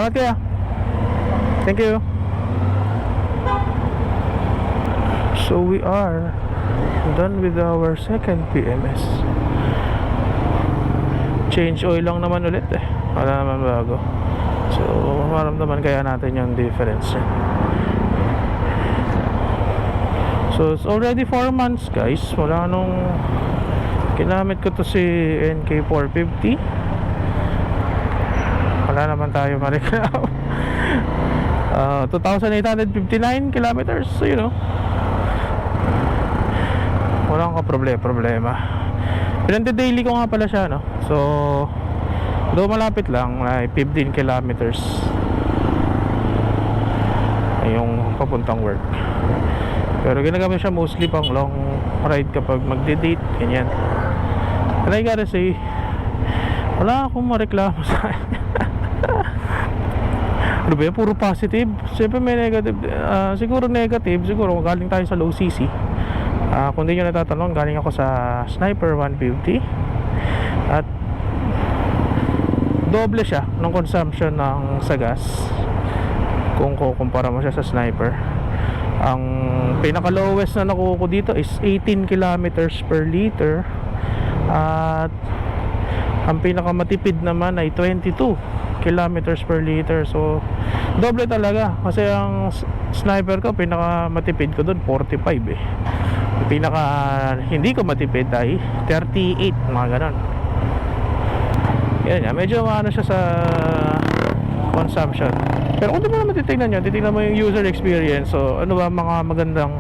Salamat kaya. Thank you. So we are done with our second PMS. Change oil lang naman ulit eh. Wala naman bago. So maramdaman kaya natin yung difference. So it's already 4 months guys. Wala nung kinamit ko to si NK450. Wala naman tayo mareklamo. 2,859 kilometers. So you know, walang problema. Pinanti-daily ko nga pala siya, no? So do malapit lang, 15 kilometers yung papuntang work. Pero ginagamit siya mostly pang long ride kapag magde-date, ganyan. And I gotta say, wala akong mareklamo sa kanya. Ano ba yan? Puro positive. Siyempre may negative. Siguro negative. Siguro galing tayo sa low CC. Kung di nyo natatanong, galing ako sa Sniper 150. At doble siya ng consumption ng sa gas kung kukumpara mo siya sa Sniper. Ang pinaka lowest na nakuha ko dito is 18 kilometers per liter. At ang pinaka matipid naman ay 22 kilometers per liter. So doble talaga. Kasi ang Sniper ko, pinaka matipid ko doon 45 eh. Ang pinaka hindi ko matipid ay 38, mga ganon. Yan, medyo ano siya sa consumption. Pero kung di mo naman titignan nyo, titignan mo yung user experience. So ano ba mga magandang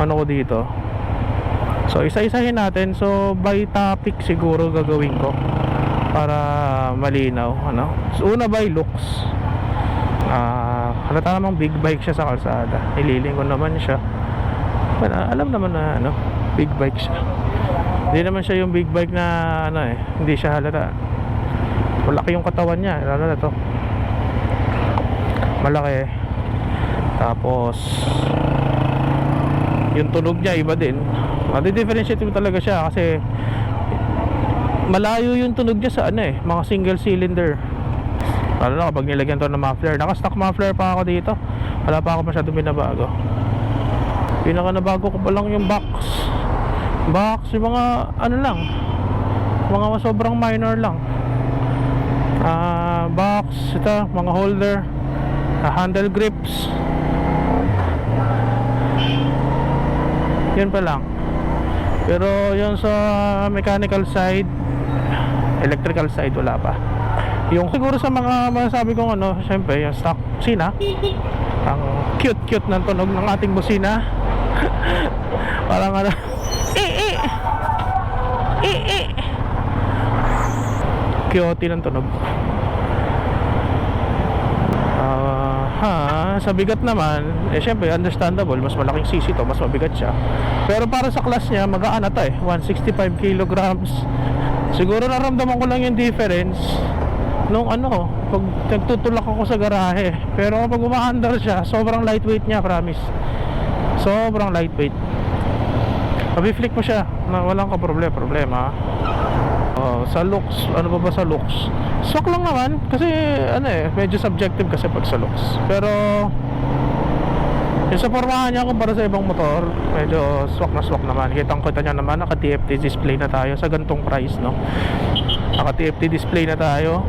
ano ko dito. So isa-isahin natin. So by topic siguro gagawin ko para malinaw, ano. So una, by looks. Halata namang big bike siya sa kalsada. Nililing ko naman siya. Alam naman na ano, big bike siya. Hindi naman siya yung big bike na ano eh, hindi siya halata. Malaki yung katawan niya, lalo na to. Malaki. Tapos yung tunog niya iba din. Madi-differentiate mo talaga siya kasi malayo yung tunog niya sa ano eh, mga single cylinder. Lalo na kapag nilagyan to ng muffler. Naka-stock muffler pa ako dito. Wala pa ako masyadong binabago. Pinaka nabago ko pa lang yung box, yung mga ano lang, mga sobrang minor lang. Box, ito, mga holder, handle grips, yun pa lang. Pero yun sa mechanical side, electrical side, wala pa. Yung siguro sa mga masasabi kong ano, syempre yung stock busina, ang cute ng tunog ng ating busina. Parang ano, cute ng tunog. Sa bigat naman, eh syempre understandable, mas malaking CC to, mas mabigat siya. Pero para sa class niya, magaan na to eh, 165 kilograms. Siguro naramdaman ko lang yung difference nung ano, pag nagtutulak ako sa garahe. Pero kapag umaandar siya, sobrang lightweight niya, promise. Sobrang lightweight. Mabi-flick mo siya na walang problema. Sa looks, ano ba sa looks? Swak lang naman kasi ano eh, medyo subjective kasi pag sa looks. Pero yung sa pormahan niya kumpara sa ibang motor, medyo swak naman. Kitang-kita niya naman, naka TFT display na tayo sa gantong price, no? Naka TFT display na tayo.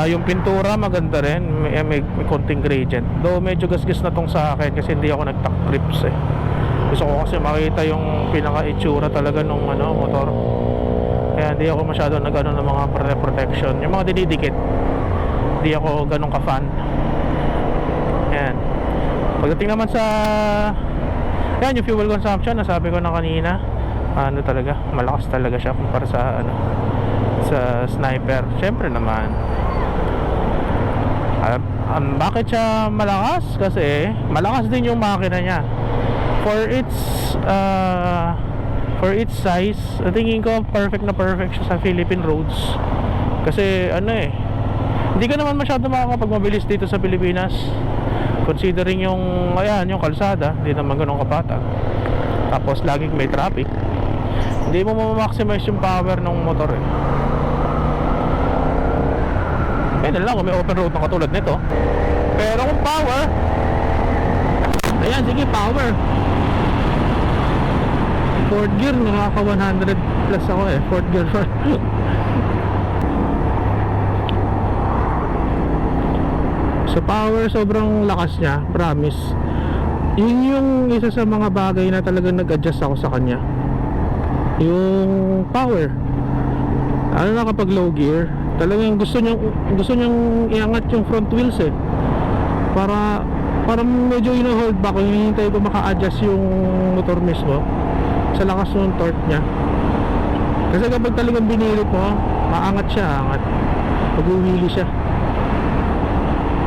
Yung pintura maganda rin, may konting gradient. Though medyo gasgas na tong sa akin kasi hindi ako nag-tack grips eh. Gusto ko kasi makita yung pinaka-itsura talaga nung ano, motor. Kaya hindi ako masyado nag-ano ng mga protection. Yung mga dinidikit, hindi ako ganun ka-fan. Yan. Pagdating naman sa yan, yung fuel consumption, nasabi ko na kanina, ano talaga, malakas talaga siya kumpara sa ano, sa Sniper. Siyempre naman. Bakit siya malakas? Kasi malakas din yung makina niya. For its size, tingin ko perfect siya sa Philippine roads. Kasi ano eh, hindi ka naman masyado makakapagmabilis dito sa Pilipinas, considering yung ayan, yung kalsada, hindi naman ganun kapatag. Tapos laging may traffic. Hindi mo ma-maximize yung power ng motor eh. Pwede lang kung may open road na katulad nito. Pero kung power, ayan, sige, power. Fourth gear, nakaka 100 plus ako eh. Fourth gear. Sa power, sobrang lakas niya, promise. Yun yung isa sa mga bagay na talagang nag-adjust ako sa kanya. Yung power. Ano na kapag low gear, talagang gusto niyang iangat yung front wheels eh. Para medyo ino-hold back, hinihintay ko maka-adjust yung motor mismo sa lakas ng torque niya. Kasi kapag talagang binirit mo, maangat siya, angat. Mag-wheelie siya.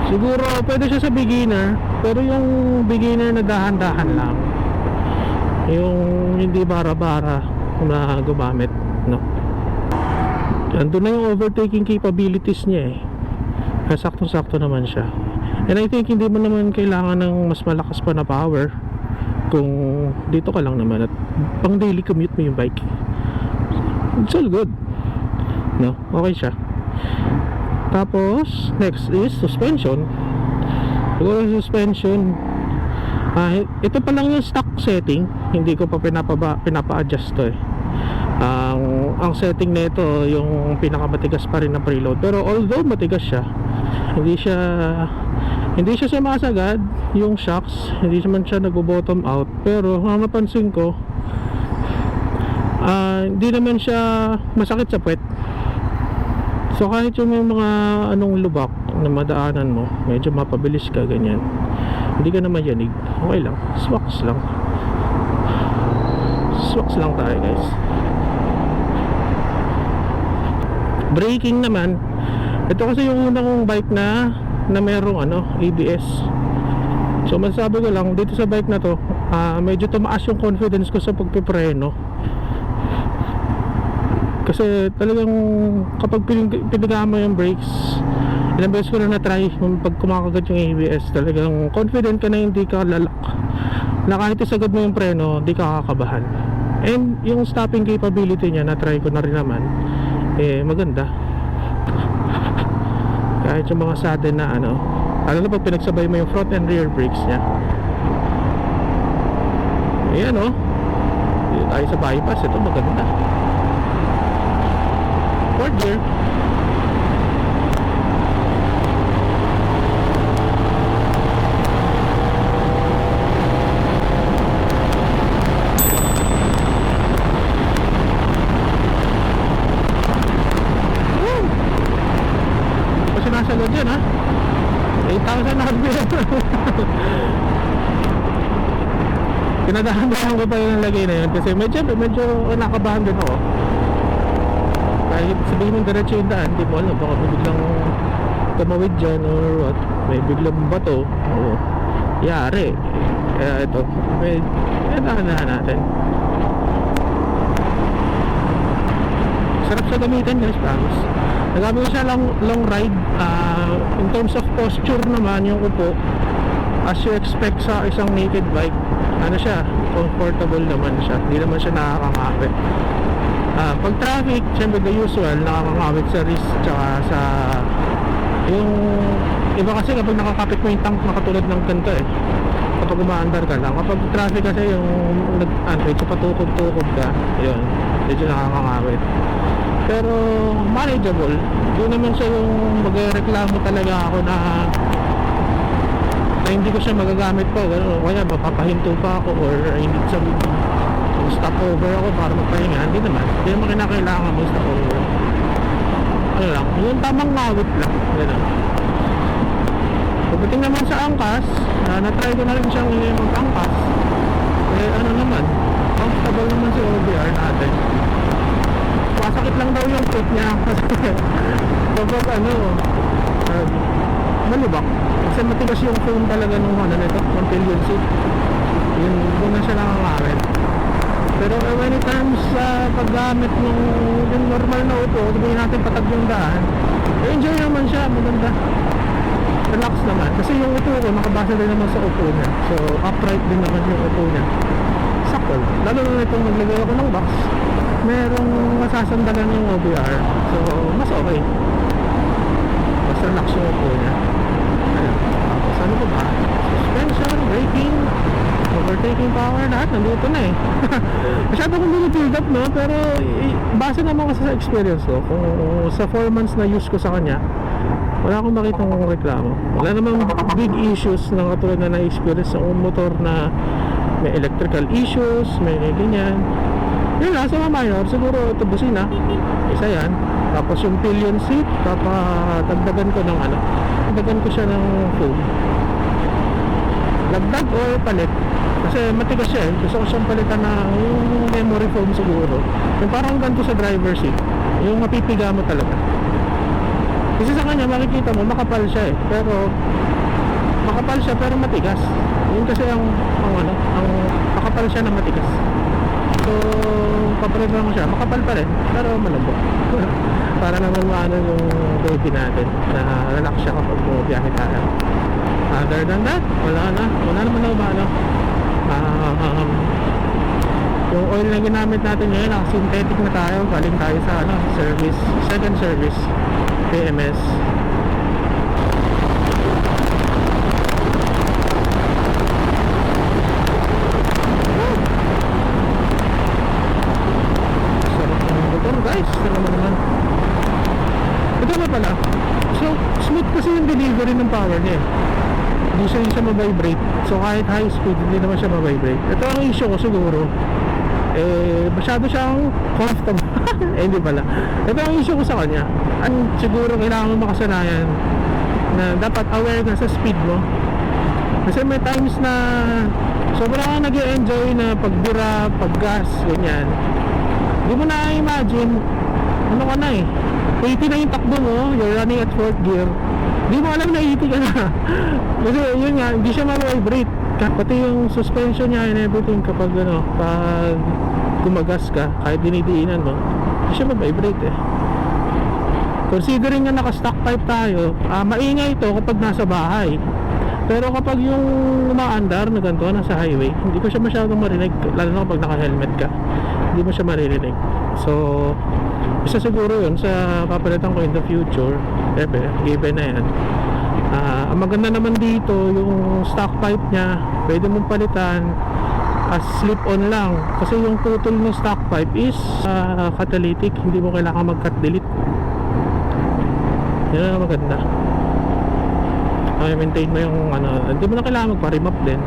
Siguro pwede siya sa beginner, pero yung beginner na dahan-dahan lang, yung hindi bara-bara na gumamit, no? Andun na yung overtaking capabilities niya eh. Kaya saktong-sakto naman siya. And I think hindi mo naman kailangan ng mas malakas pa na power kung dito ka lang naman at pang daily commute mo yung bike. It's all good, no? Okay siya. Tapos next is suspension. Siguro suspension, ito pa lang yung stock setting, hindi ko pa pinapa-adjust to eh. Ang setting nito yung pinakamatigas pa rin na preload, pero although matigas siya, hindi siya sumasagad yung shocks, hindi naman siya nag-bottom out. Pero napansin ko, hindi naman siya masakit sa puwet. So kahit yung mga anong lubak na madaanan mo, medyo mapabilis ka ganyan, hindi ka na mayanig, okay lang. Swax lang tayo guys. Braking naman, ito kasi yung unang kong bike na merong ABS. So masasabi ko lang dito sa bike na to, medyo tumaas yung confidence ko sa pagpipreno. Kasi talagang kapag pinigaan mo yung brakes, ilang beses ko na na-try pag kumakagat yung ABS, talagang confident ka na hindi ka lalak, na kahit isagad mo yung preno, hindi ka kakabahan. And yung stopping capability niya, na-try ko na rin naman, maganda. Kahit yung mga sudden na lalo na pag pinagsabay mo yung front and rear brakes niya. Ayan dito tayo sa bypass, ito maganda. Fourth gear. Sinasagad yan 8,000 RPM. Pinadahan-dahan ko pa yung lagay na yun kasi medyo nakabahan din ako. Kahit sabihin mong diretso yung daan, di mo alam, baka may biglang tumawid dyan or what, may biglang bato, yari. Kaya ito, dahan-dahan natin. Sarap sa gamitan guys, promise. Nagamit ko siya long ride. In terms of posture naman, yung upo, as you expect sa isang naked bike, siya, comfortable naman siya, hindi naman siya nakakangapit. Pag traffic, syempre the usual, nakakangawit sa wrist tsaka sa yung iba kasi kapag nakakapit mo yung tank na katulad ng ganito kapag umaandar ka lang. Kapag traffic kasi yung medyo patukod-tukod ka, yun, medyo nakakangawit. Pero manageable. Yun naman siya yung magreklamo talaga ako na hindi ko siya magagamit pa, gano'n, kaya mapapahinto pa ako or I need some stop over ako para magpahinga. Hindi naman kinakailangan mo stop over. Lang, yung tamang ngawit lang, gano'n. Pagdating naman sa angkas, na-try ko na rin siyang mag-angkas. Naman, comfortable naman si OBR natin. Masakit lang daw yung foot niya kasi kapag malubak kasi matigas yung foam talaga nung nito, ng pillion seat. Yun, doon na siya nakakawin. Pero when it comes sa paggamit ng yung normal na upo, sabihin natin patag yung daan, enjoy naman siya, maganda, relax naman kasi yung upo ko nakabasa din naman sa upo niya, so upright din naman yung upo niya, sakto. Lalo na itong naglagay ako ng box, merong masasandalan yung OBR, so mas okay, basta lahat nandito na eh. Masyado kong build up, no? Pero base naman kasi sa experience ko, kung sa 4 months na use ko sa kanya, wala akong makitang reklamo. Wala namang big issues na katulad na na-experience sa motor na may electrical issues, may ganyan. Yun lang, sa mga minor, siguro ito busina, isa yan. Tapos yung pillion seat, dagdagan ko ng ano, dagdagan ko siya ng foam. Lagdag or palit. Kasi matigas siya eh. Gusto ko siyang palitan na yung memory foam siguro. Yung parang ganito sa driver seat. Yung mapipiga mo talaga. Kasi sa kanya makikita mo makapal siya eh. Pero makapal siya pero matigas. Yun kasi ang makapal siya na matigas. So papalitan mo siya. Makapal pa rin pero malambot. Para naman maano yung baby natin na relax siya kapag bumiyahe tayo. Other than that, wala naman na umano. Yung oil na ginamit natin ngayon, synthetic na tayo. Galing tayo sa service, second service, PMS. Sarap ng motor guys, naman. Ito na pala, so smooth kasi yung delivery ng power niya. Hindi siya ma-vibrate. So kahit high speed, hindi naman siya ma-vibrate. Ito ang issue ko siguro. Masyado siyang comfortable. Hindi pala. Ito ang issue ko sa kanya. Siguro kailangan mo makasanayan na dapat aware ka sa speed mo. Kasi may times na sobrang nag-e-enjoy na pagbira, paggas, ganyan. Hindi mo na-imagine, ano ka na eh. 80 na yung takbo mo, you're running at 4th gear. Hindi mo alam na 80 ka na. Kasi yun nga, hindi siya ma-vibrate. Pati yung suspension niya and everything kapag pag gumagas ka, kahit dinidiinan mo, hindi siya ma-vibrate eh. Considering na naka-stock type tayo, maingay ito kapag nasa bahay. Pero kapag yung umaandar na ganito, nasa highway, hindi ko siya masyadong marinig. Lalo na kapag naka-helmet ka, hindi mo siya maririnig. So isa siguro yun sa papalitan ko in the future. Given na yan. Ang maganda naman dito, yung stock pipe nya pwede mong palitan as slip-on lang. Kasi yung putol ng stock pipe is catalytic. Hindi mo kailangan mag-cut delete. Yan ang maganda. Maintain mo yung hindi mo na kailangan magpa-remap din.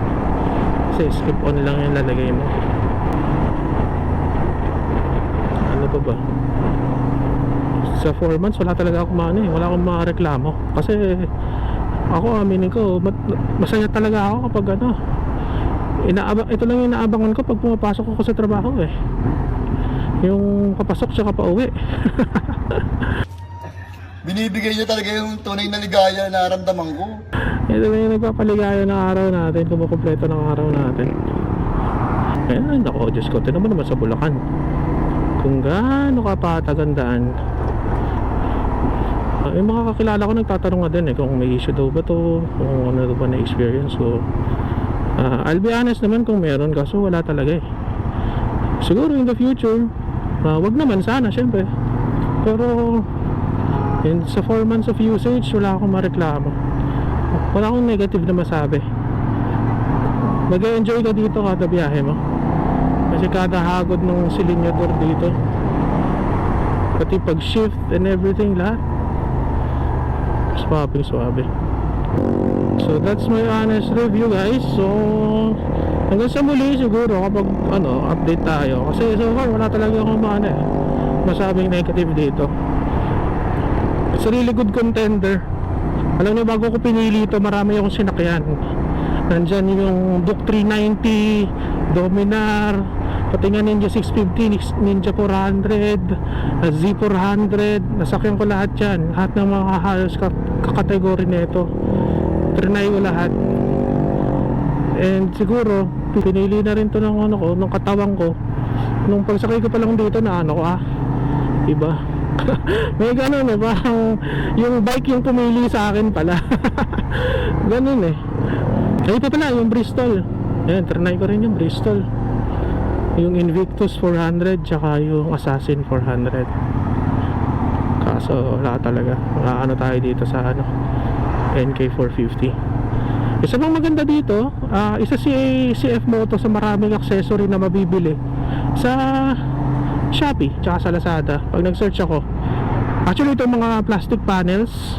Kasi slip-on lang yung lalagay mo. Ano pa ba? Sa 4 months wala talaga akong wala akong mareklamo. Kasi ako aminin ko, masaya talaga ako kapag ito lang yung inaabangan ko pag pumapasok ako sa trabaho eh. Yung papasok siya pa-uwi. Binibigay niya talaga yung tunay na ligaya na naramdaman ko. Ito lang yung nagpapaligaya ng araw natin, kumukumpleto ng araw natin. Ayan, ako, Diyos ko, ito naman sa Bulacan. Kung gaano kapatagandaan. Yung mga kakilala ko nagtatanong nga din kung may issue daw ba to, kung ano ba na experience ko. I'll be honest naman kung meron, kaso wala talaga eh. Siguro in the future, wag naman sana syempre. Pero sa 4 months of usage, wala akong mareklamo. Wala akong negative na masabi. Mag-enjoy ka dito kada biyahe mo. Kasi kada hagod ng silinyador dito, pati pag shift and everything, lahat swabe. So that's my honest review guys. So hanggang sa muli siguro kapag update tayo. Kasi so far wala talaga akong masabing negative dito. It's a really good contender. Alam niyo, bago ko pinili ito, marami akong sinakyan. Nandyan yung Duke 390, Dominar, pati nga Ninja 650, Ninja 400, Z400. Nasakyan ko lahat yan. Lahat ng mga halos kakategory nito. Trinay ko lahat. And siguro pinili na rin to ng ng katawan ko. Nung pagsakay ko pa lang dito na diba? May ganun parang yung bike yung pumili sa akin pala. Ganun ito pala yung Bristol. Ayan, trinay ko rin yung Bristol, yung Invictus 400 tsaka yung Assassin 400. Kaso wala talaga, tayo dito sa NK 450. Isa pang maganda dito, isa si CF Moto sa maraming accessory na mabibili sa Shopee tsaka sa Lazada. Pag nag-search ako, actually itong mga plastic panels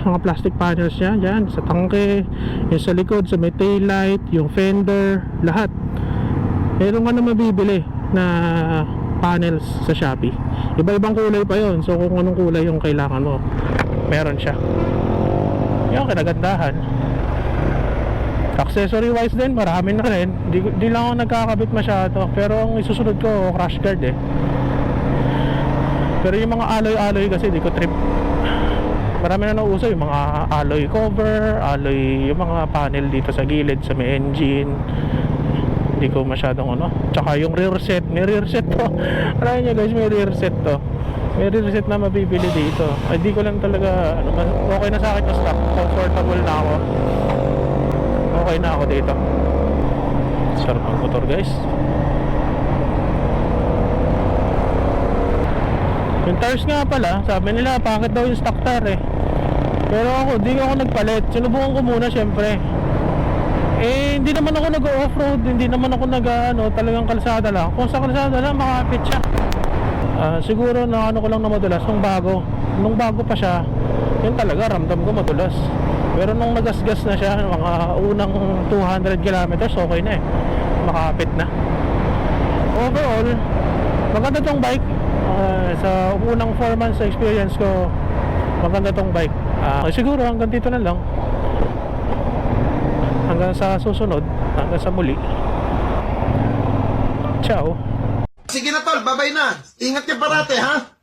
niya dyan, sa tangke, yung sa likod, sa may tail light, yung fender, lahat meron ka na mabibili na panels sa Shopee. Iba-ibang kulay pa yon, so kung anong kulay yung kailangan mo, meron siya. Yung kinagandahan. Accessory wise din, marami na rin. Di lang ako nagkakabit masyado, pero ang isusunod ko, crash guard eh. Pero yung mga alloy kasi di ko trip. Marami na nauso yung mga alloy cover, yung mga panel dito sa gilid sa may engine. Hindi ko masyadong Tsaka yung rear set, may rear set to. Marami nyo guys, may rear set to. May rear set na mabibili dito. Ay di ko lang talaga okay na sa akin yung stock. Comfortable na ako. Okay na ako dito. Sarap ang motor guys. Yung tires nga pala, sabi nila pangit daw yung stock tire eh. Pero ako, di ako nagpalit. Sinubukan ko muna syempre. Hindi naman ako nag-off-road, hindi naman ako talagang kalsada lang. Kung sa kalsada lang, makapit siya. Siguro na ko lang na madulas nung bago pa siya, yun talaga ramdam ko madulas. Pero nung nagasgas na siya, mga unang 200 kilometers, okay na eh, makapit na. Overall, maganda tong bike. Sa unang 4 months sa experience ko, maganda tong bike. Siguro hanggang dito na lang. Hanggang sa susunod, hanggang sa muli. Ciao. Sige na tol, babay na. Ingat ka parate ha.